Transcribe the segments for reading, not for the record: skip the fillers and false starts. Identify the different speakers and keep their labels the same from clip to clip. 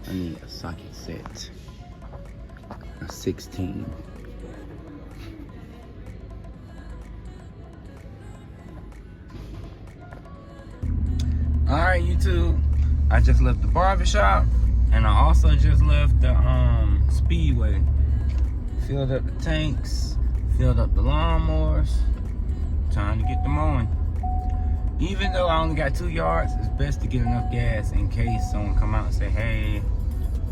Speaker 1: I need a socket set. A 16. Alright, YouTube. I just left the barbershop and I also just left the speedway. Filled up the tanks, filled up the lawnmowers. Time to get the mowing. Even though I only got 2 yards, it's best to get enough gas in case someone come out and say, hey,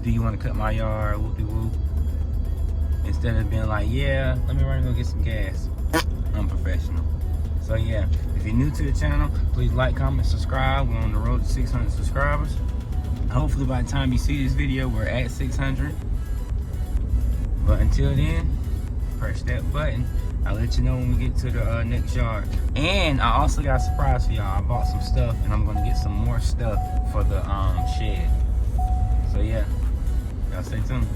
Speaker 1: do you want to cut my yard? Whoop-de-whoop. Instead of being like, yeah, let me run and go get some gas. Unprofessional. So yeah, if you're new to the channel, please like, comment, subscribe. We're on the road to 600 subscribers. Hopefully by the time you see this video, we're at 600. But until then, press that button. I'll let you know when we get to the next yard. And I also got a surprise for y'all. I bought some stuff and I'm gonna get some more stuff for the shed. So yeah, y'all stay tuned.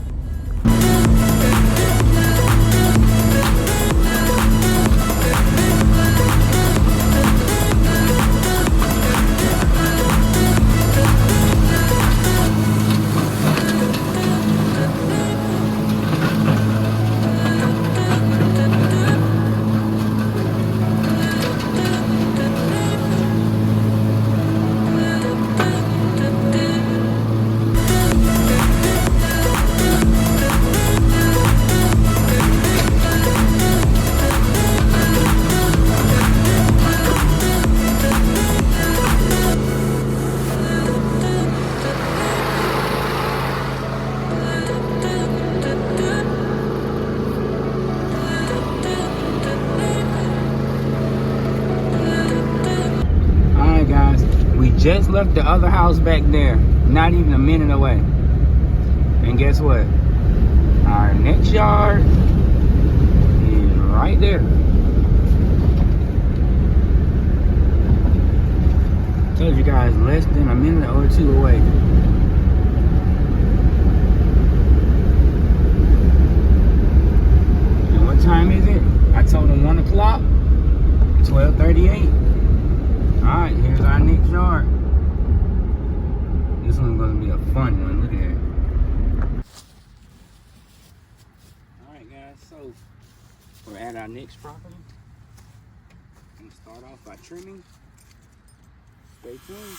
Speaker 1: Just left the other house back there, not even a minute away. And guess what? Our next yard is right there. Told you guys, less than a minute or 2 away. And what time is it? I told them 1 o'clock, 12:38. Alright, here's our next yard. This one's gonna be a fun one, look at it. Alright guys, so we're at our next property. I'm gonna start off by trimming. Stay tuned.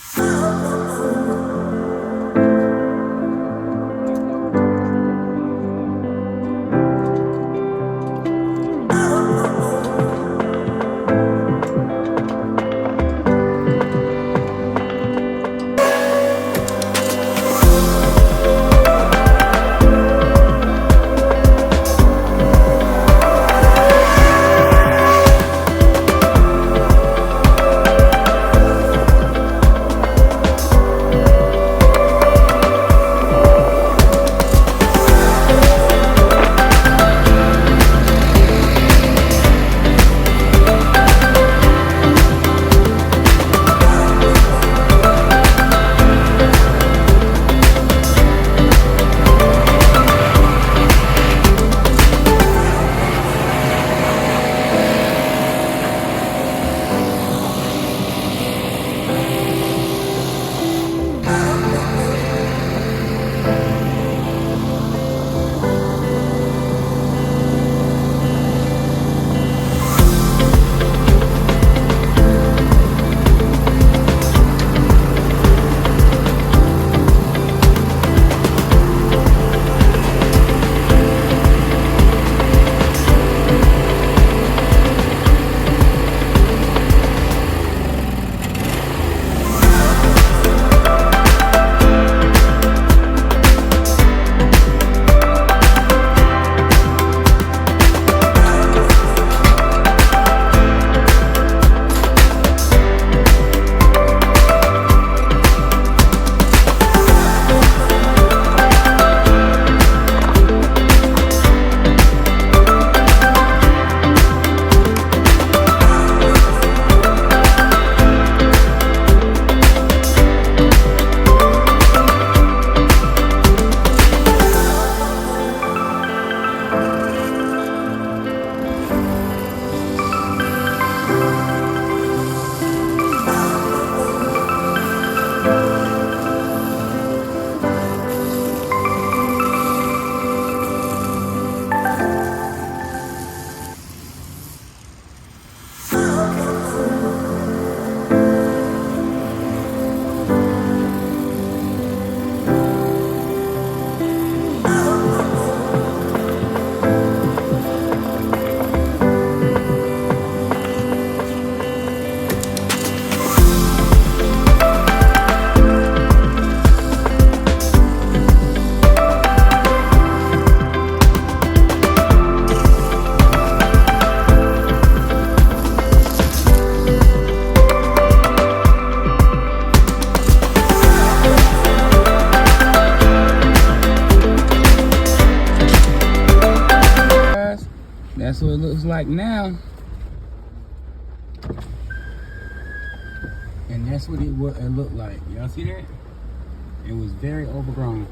Speaker 1: That's what it looks like now. And that's what it looked like. Y'all see that? It was very overgrown.